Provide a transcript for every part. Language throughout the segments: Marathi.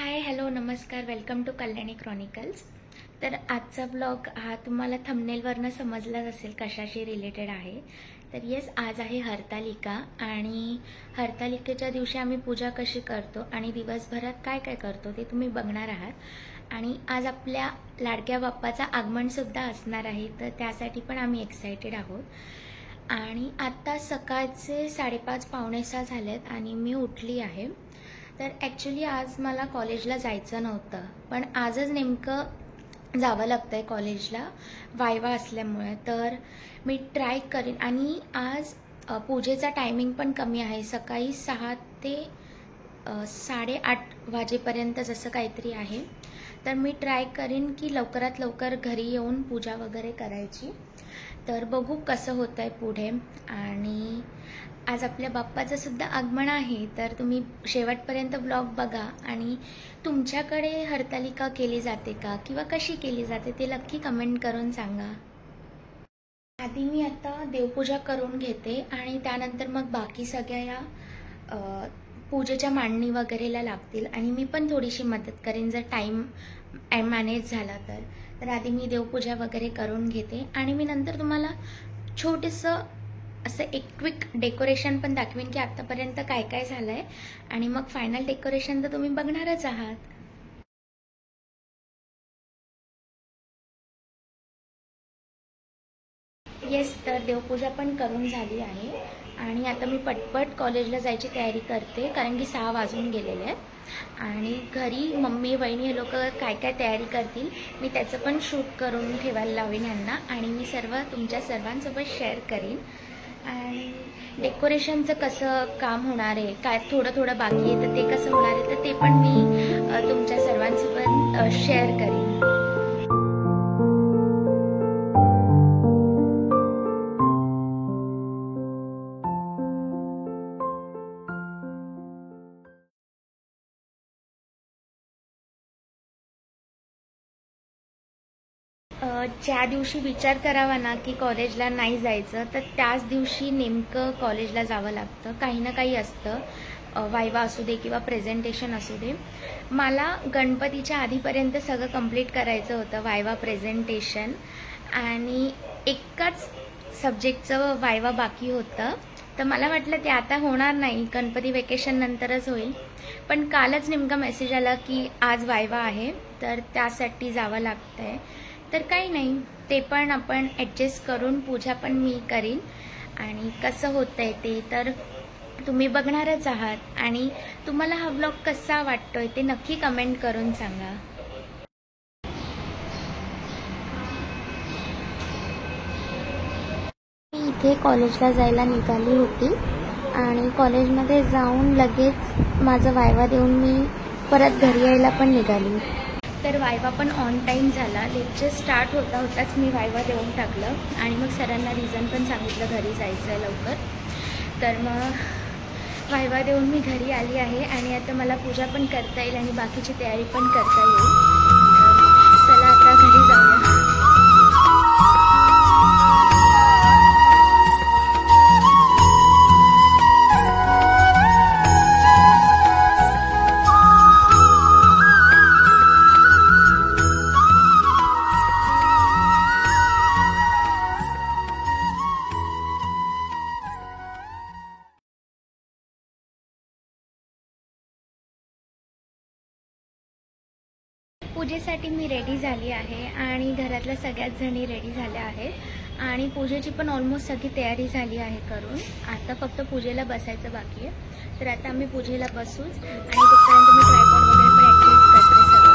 हाय हॅलो नमस्कार, वेलकम टू कल्याणी क्रॉनिकल्स। तर आजचा ब्लॉग हा तुम्हाला थंबनेलवरनं समजलाच असेल कशाशी रिलेटेड आहे। तर येस, आज आहे हरतालिका आणि हरतालिकेच्या दिवशी आम्ही पूजा कशी करतो आणि दिवसभरात काय काय करतो ते तुम्ही बघणार आहात। आणि आज आपल्या लाडक्या बाप्पाचं आगमनसुद्धा असणार आहे, तर त्यासाठी पण आम्ही एक्सायटेड आहोत। आणि आता सकाळचे 5:30 पावणे 6 झालेत आणि मी उठली आहे। तर ॲक्च्युली आज मला कॉलेजला जायचं नव्हतं, पण आजच नेमकं जावं लागतं आहे कॉलेजला वायवा असल्यामुळे। तर मी ट्राय करीन आणि आज पूजेचा टायमिंग पण कमी आहे, सकाळी 6 ते 8:30 वाजेपर्यंत जसं काहीतरी आहे। तर मी ट्राय करीन की लवकरात लवकर घरी येऊन पूजा वगैरे करायची। तर बघू कसं होतं आहे पुढे। आणि आज आपल्या बाप्पाचं सुद्धा आगमन आहे, तर तुम्ही शेवटपर्यंत ब्लॉग बघा आणि तुमच्याकडे हरतालिका केली जाते का किंवा कशी केली जाते ते नक्की कमेंट करून सांगा। आधी मी आता देवपूजा करून घेते आणि त्यानंतर मग बाकी सगळ्या या पूजेच्या मांडणी वगैरेला लागतील आणि मी पण थोडीशी मदत करेन जर टाईम मॅनेज झाला तर आधी मी देवपूजा वगैरे करून घेते आणि मी नंतर तुम्हाला छोटंसं असं एक क्विक डेकोरेशन पण दाखवेन की आतापर्यंत काय काय झालंय आणि मग फायनल डेकोरेशन तर तुम्ही बघणारच आहात। येस, तर देवपूजा पण करून झाली आहे आणि आता मी पटपट कॉलेजला जायची तयारी करते, कारण की 6 वाजून गेलेले आहेत। आणि घरी मम्मी वहिनी हे लोक काय काय तयारी करतील मी त्याचं पण शूट करून ठेवायला लावेन यांना आणि मी सर्व तुमच्या सर्वांसोबत शेअर करीन। आणि डेकोरेशनचं कसं काम होणार आहे, काय थोडं थोडं बाकी आहे तर ते कसं होणार आहे तर ते पण मी तुमच्या सर्वांसोबत शेअर करीन। ज्या दिवशी विचार करावा ना की कॉलेजला नाही जायचं, तर त्याच दिवशी नेमकं कॉलेजला जावं लागतं, काही ना काही असतं, वायवा असू दे किंवा प्रेझेंटेशन असू दे। मला गणपतीच्या आधीपर्यंत सगळं कंप्लीट करायचं होतं, वायवा प्रेझेंटेशन, आणि एकाच सब्जेक्टचं वायवा बाकी होतं। तर मला वाटलं ते आता होणार नाही, गणपती वेकेशन नंतरच होईल, पण कालच नेमका मेसेज आला की आज वायवा आहे तर त्यासाठी जावं लागतंय। तर काही नाही, ते पण आपण ॲडजस्ट करून पूजा पण मी करीन आणि कसं होतंय ते तर तुम्ही बघणारच आहात। आणि तुम्हाला हा ब्लॉग कसा वाटतोय ते नक्की कमेंट करून सांगा। मी इथे कॉलेजला जायला निघाली होती आणि कॉलेजमध्ये जाऊन लगेच माझा वायवा देऊन मी परत घरी यायला पण निघाली। तर वायवा पण ऑन टाईम झाला, लेक्चर स्टार्ट होताच मी वायवा देऊन टाकलं आणि मग सरांना रिझन पण सांगितलं घरी जायचं आहे लवकर। तर मग वायवा देऊन मी घरी आली आहे आणि आता मला पूजा पण करता येईल आणि बाकीची तयारी पण करता येईल। चला आता घरी जाऊया। पूजेसाठी मी रेडी झाली आहे आणि घरातल्या सगळ्याच जणी रेडी झाल्या आहेत आणि पूजेची पण ऑलमोस्ट सगळी तयारी झाली आहे करून। आता फक्त पूजेला बसायचं बाकी आहे, तर आता आम्ही पूजेला बसूच आणि तोपर्यंत मी ट्रायपॉड वगैरे पण ॲडजस्ट करते सगळं।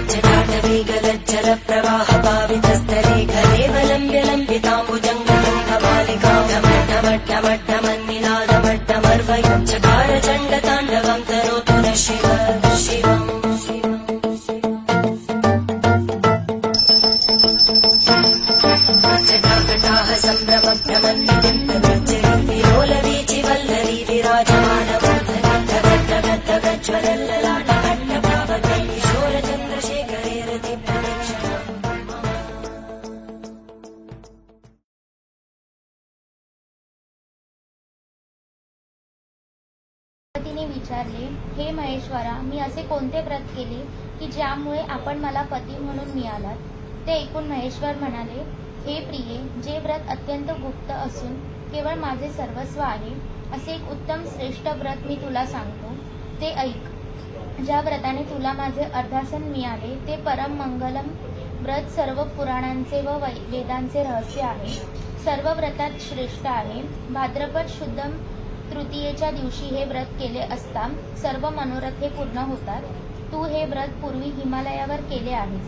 जटाटवीगलज्जल प्रवाह पावितस्थले कलेवलम्ब्य लम्बिताम्बुजङ्गमालिकां डमड्डमड्डमड्डमन्निनादमड्डमर्वयुच्चकार चण्डताण्डवं तनोतु न शिवम्। दिव्यप्रज्वलिं विलोलवीचि वल्लरी विराजमानवन्धनी जगज्जगज्ज्वलल्ललाटखण्डपावकै किशोरचन्द्रशेखरे रतिप्रदक्षिणा तिने विचारले, हे महेश्वरा, मी असे कोणते व्रत केले की ज्यामुळे आपण मला पती म्हणून मिळालात? ते ऐकून महेश्वर म्हणाले, हे प्रिये, जे व्रत अत्यंत गुप्त असून केवळ माझे सर्वस्व आहे, असे एक उत्तम श्रेष्ठ व्रत मी तुला सांगतो, ते ऐक. ज्या व्रताने तुला माझे अर्धासन मिळाले ते परम मंगलम व्रत सर्व पुराणांचे व वेदांचे रहस्य आहे. सर्व व्रतात श्रेष्ठ आहे. भाद्रपद शुद्ध तृतीयेच्या दिवशी हे व्रत केले असता सर्व मनोरथ हे पूर्ण होतात. तू हे व्रत पूर्वी हिमालयावर केले आहेस.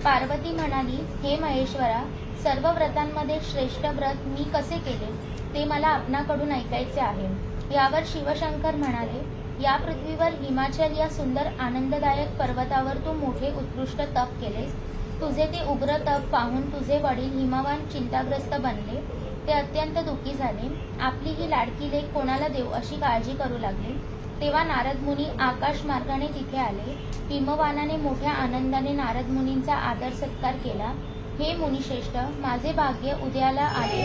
पार्वती म्हणाली, हे महेश्वरा, सर्व व्रतांमध्ये श्रेष्ठ व्रत मी कसे केले ते मला आपणाकडून ऐकायचे आहे. यावर शिवशंकर म्हणाले, या पृथ्वीवर हिमाचल या सुंदर आनंददायक पर्वतावर तू मोठे उत्कृष्ट तप केलेस. तुझे ते उग्र तप पाहून तुझे वडील हिमवान चिंताग्रस्त बनले. ते अत्यंत दुःखी झाले. आपली ही लाडकी लेक कोणाला देऊ अशी काळजी करू लागले. तेव्हा नारद मुनी आकाश मार्गाने तिथे आले. हिमवानाने मोठ्या आनंदाने नारद मुनींचा आदर सत्कार केला. हे मुनिश्रेष्ठ, माझे भाग्य उद्याला आले.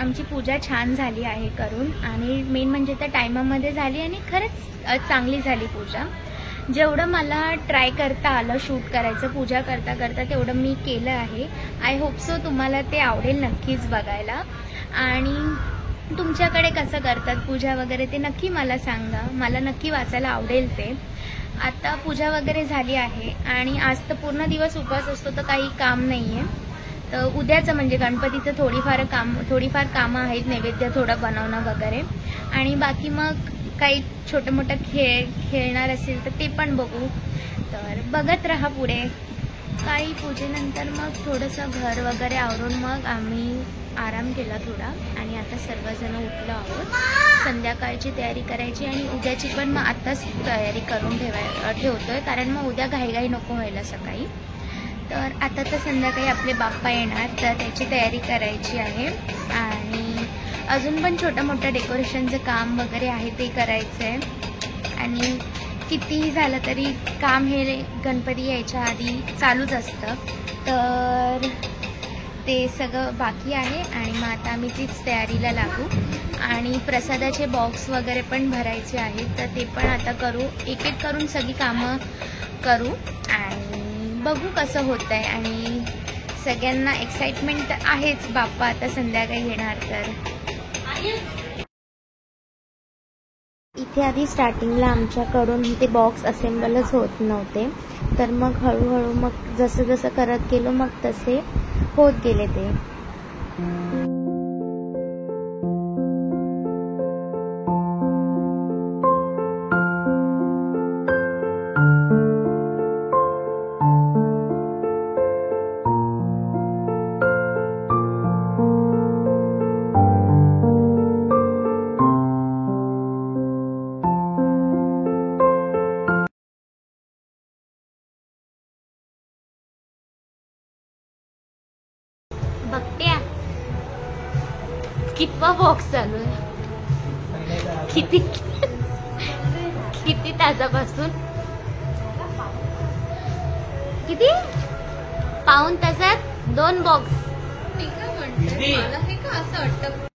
आमची पूजा छान झाली आहे करून, आणि मेन म्हणजे त्या टायमामध्ये झाली आणि खरंच चांगली झाली पूजा. जेवढं मला ट्राय करता आलं शूट करायचं पूजा करता करता तेवढं मी केलं आहे. आय होप सो तुम्हाला ते आवडेल नक्कीच बघायला. आणि तुमच्याकडे कसं करतात पूजा वगैरे ते नक्की मला सांगा, मला नक्की वाचायला आवडेल ते. आता पूजा वगैरे झाली आहे आणि आज तर पूर्ण दिवस उपवास असतो तर काही काम नाही आहे. तर उद्याचं म्हणजे गणपतीचं थोडीफार कामं आहेत, नैवेद्य थोडं बनवणं वगैरे, आणि बाकी मग काही छोटं मोठं खेळणार असेल तर ते पण बघू. तर बघत राहा पुढे. काही पूजेनंतर मग थोडंसं घर वगैरे आवरून मग आम्ही आराम केला थोडा, आणि आता सर्वजण उठलो आहोत. संध्याकाळची तयारी करायची आणि उद्याची पण मग आत्ताच तयारी करून ठेवतोय, कारण मग उद्या घाईघाई नको व्हायला सकाळी. तर आता तर संध्याकाळी आपले बाप्पा येणार तर त्याची तयारी करायची आहे, आणि अजून पण छोटं मोठं डेकोरेशनचं काम वगैरे आहे ते करायचं आहे. आणि कितीही झालं तरी काम हे गणपती यायच्या आधी चालूच असतं, तर ते सगळं बाकी आहे. आणि मग आता आम्ही तीच तयारीला लागू. आणि प्रसादाचे बॉक्स वगैरे पण भरायचे आहेत तर ते पण आता करू, एक एक करून सगळी कामं करू आणि बघू कसं होत आहे. आणि सगळ्यांना एक्साइटमेंट तर आहेच, बाप्पा आता संध्याकाळी येणार. तर इथे आधी स्टार्टिंगला आमच्याकडून ते बॉक्स असेंबलच होत नव्हते, तर मग हळूहळू मग जसं जसं करत गेलो मग तसे होत गेले ते. कितवा बॉक्स चालू आहे? किती किती तासापासून? किती? पाऊण तासात 2 बॉक्स. मी काय म्हणते, मला हे का असं वाटतं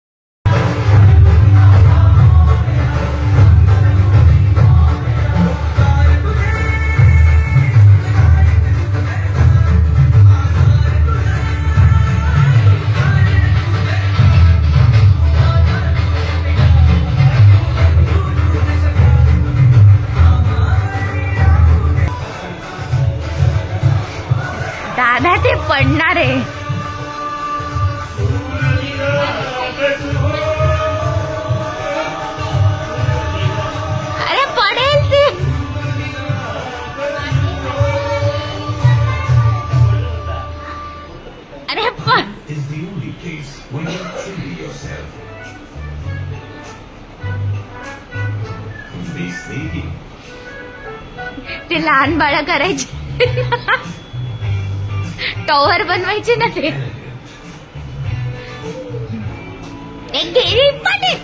दादा ते पडणार आहे. अरे पडेल ते. अरे पण is the only place where you truly yourself. They sleeping. ते लहान बाळा करायचे. टॉवर बनवायचे ना ते. एक गेली पडेल.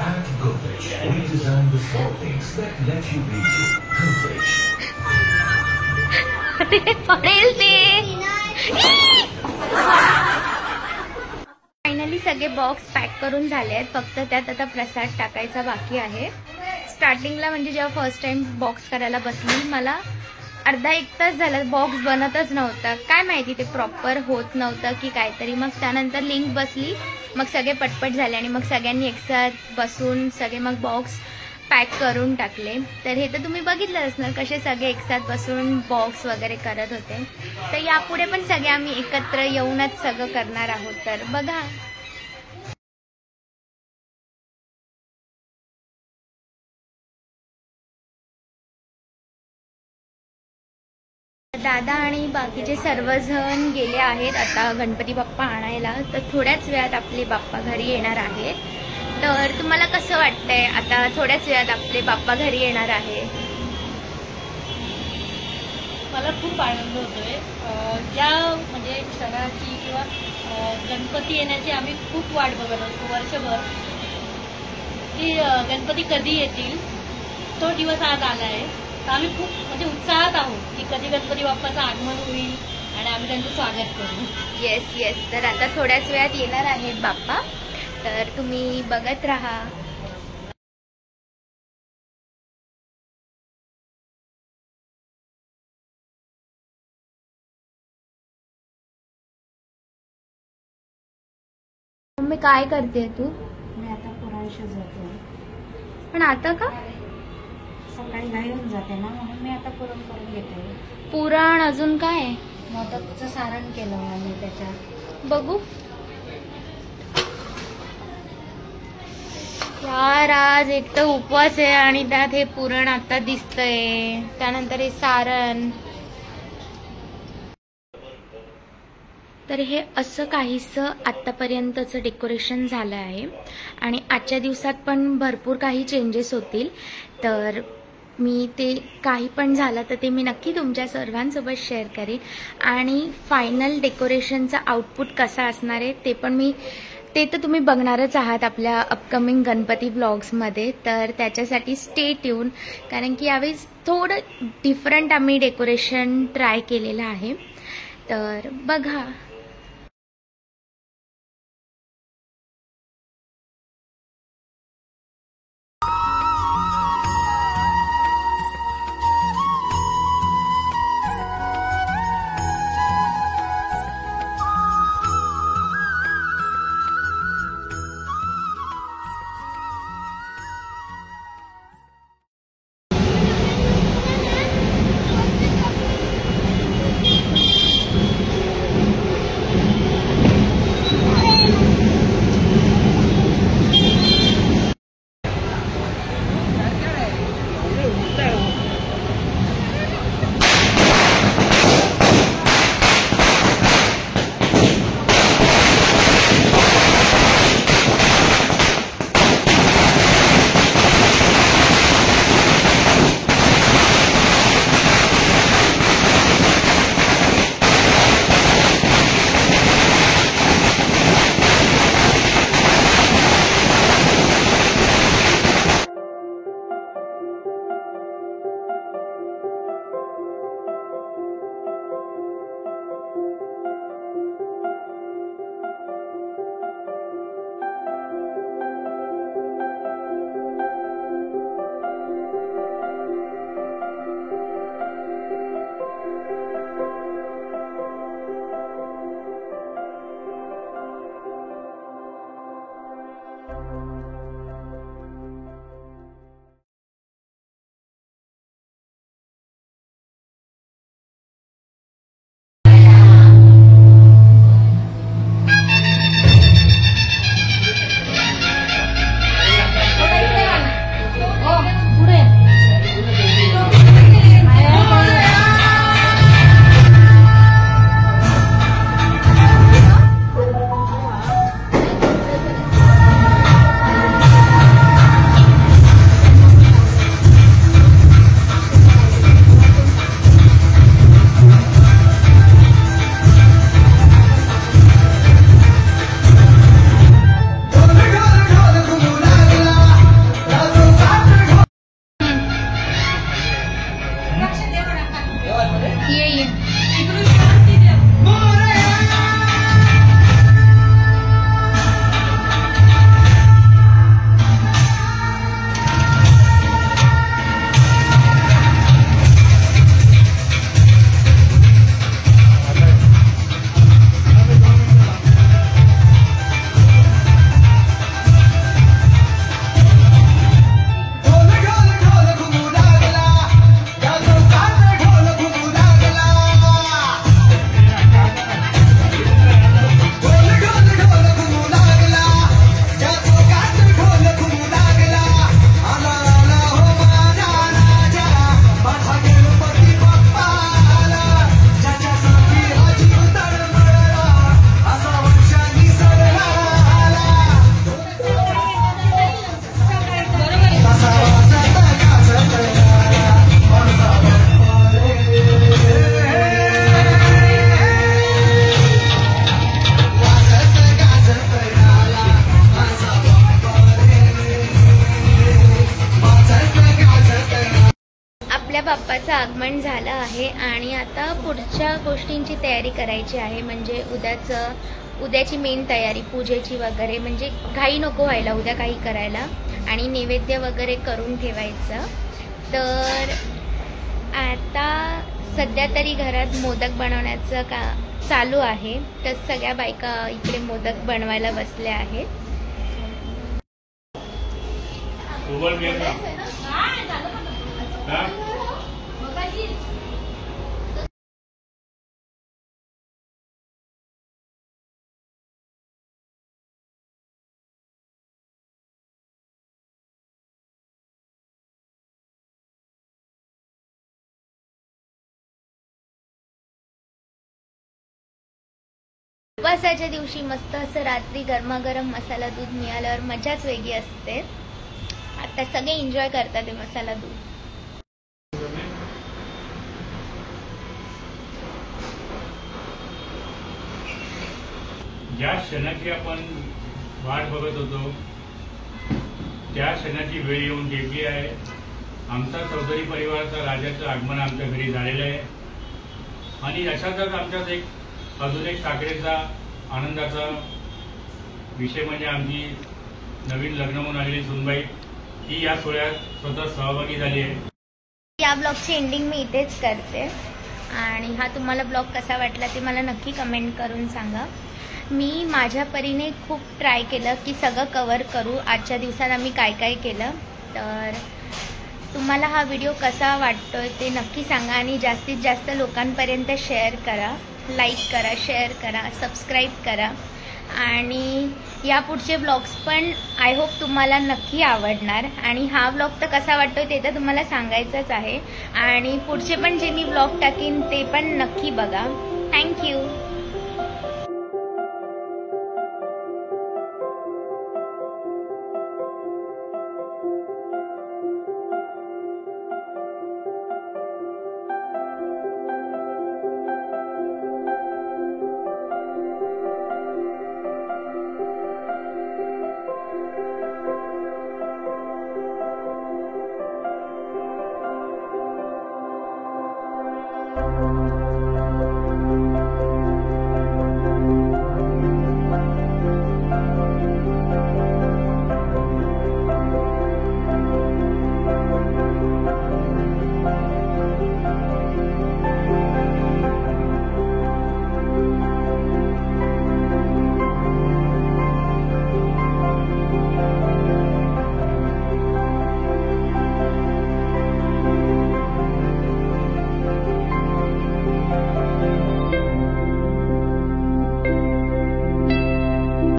At Godrej, we design the small things that let you be you. Godrej. ते पडेल ते. फायनली सगळे बॉक्स पॅक करून झाले आहेत. फक्त त्यात आता प्रसाद टाकायचा बाकी आहे. स्टार्टिंगला म्हणजे जेव्हा फर्स्ट टाइम बॉक्स करायला बसली, मला अर्धा 1 तास झाला बॉक्स बनतच नव्हता. काय माहिती ते प्रॉपर होत नव्हतं की काहीतरी. मग त्यानंतर लिंक बसली, मग सगळे पटपट झाले आणि मग सगळ्यांनी एकसाथ बसून सगळे मग बॉक्स पॅक करून टाकले. तर हे तर तुम्ही बघितलं असणार कसे सगळे एकसाथ बसून बॉक्स वगैरे करत होते. तर यापुढे पण सगळे आम्ही एकत्र येऊनच सगळं करणार आहोत. तर बघा. दादा आणि बाकीचे सर्वजण गेले आहेत आता गणपती बाप्पा आणायला. तर थोड्याच वेळात आपले बाप्पा घरी येणार आहे. तर तुम्हाला कसं वाटतंय आता थोड्याच वेळात आपले बाप्पा घरी येणार आहे? मला खूप आनंद होतोय. ज्या म्हणजे सणाची किंवा गणपती येण्याची आम्ही खूप वाट बघत असतो वर्षभर, की गणपती कधी येतील. तो दिवस आज आला आहे. तर आम्ही खूप म्हणजे उत्साहात आहोत की कधी गणपती बाप्पाचं आगमन होईल आणि आम्ही त्यांचं स्वागत करू. Yes yes. तर आता थोड्याच वेळात येणार आहेत बाप्पा. तर तुम्ही बघत राहा. मम्मी काय करते तू? मी आता पुरण शिजवते. पण आता का? सकाळी घाई होऊन जाते ना, म्हणून मी आता पुरण करून घेते. पुरण अजून काय? मोदकचं सारण केलं आम्ही त्याच्यात. बघू. यार आज एक तर उपवास आहे आणि त्यात हे पुरण आता दिसतंय, त्यानंतर हे सारण. तर हे असं काहीसं आत्तापर्यंतचं डेकोरेशन झालं आहे आणि आजच्या दिवसात पण भरपूर काही चेंजेस होतील. तर मी ते काही पण झालं तर ते मी नक्की तुमच्या सर्वांसोबत शेअर करेन. आणि फायनल डेकोरेशनचा आउटपुट कसा असणार आहे ते तर तुम्ही बघणारच आहात आपल्या अपकमिंग गणपती व्लॉग्समध्ये. तर त्याच्यासाठी स्टे ट्यून, कारण की यावेळेस थोडं डिफरंट आम्ही डेकोरेशन ट्राय केलेलं आहे. तर बघा. आगमन झालं आहे आणि आता पुढच्या गोष्टींची तयारी करायची आहे. म्हणजे उद्याची मेन तयारी पूजेची वगैरे, म्हणजे घाई नको व्हायला उद्या काही करायला, आणि नैवेद्य वगैरे करून ठेवायचं. तर आता सध्या तरी घरात मोदक बनवण्याचं चालू आहे. तर सगळ्या बायका इकडे मोदक बनवायला बसल्या आहेत. उपवासाच्या दिवशी मस्त असं रात्री गरमागरम मसाला दूध मिळाल्यावर मजाच वेगळी असते. आता सगळे एन्जॉय करतात ते मसाला दूध. ज्या क्षणाची आपण वाट बघत होतो त्या क्षणाची वेळ येऊन ठेपली आहे. आमचा चौधरी परिवाराचा राजाचं आगमन आमच्या घरी झालेलं आहे आणि अशातच आमच्यात अजून एक साखरेचा आनंदाचा विषय म्हणजे आमची नवीन लग्न होऊन आलेली सुनबाई ही या सोहळ्यात स्वतः सहभागी झाली आहे. या ब्लॉगची एंडिंग मी इथेच करते आणि हा तुम्हाला ब्लॉग कसा वाटला ते मला नक्की कमेंट करून सांगा. मी माझ्या परीने खूप ट्राय केलं की सगळं कव्हर करू. आजच्या दिवसात आम्ही काय काय केलं. तर तुम्हाला हा व्हिडिओ कसा वाटतोय ते नक्की सांगा आणि जास्तीत जास्त लोकांपर्यंत शेअर करा, लाईक करा, शेअर करा, सबस्क्राईब करा. आणि या पुढचे ब्लॉग्स पण आय होप तुम्हाला नक्की आवडणार. आणि हा ब्लॉग तर कसा वाटतोय ते तर तुम्हाला सांगायचंच आहे. आणि पुढचे पण जे मी ब्लॉग टाकीन ते पण नक्की बघा. थँक्यू.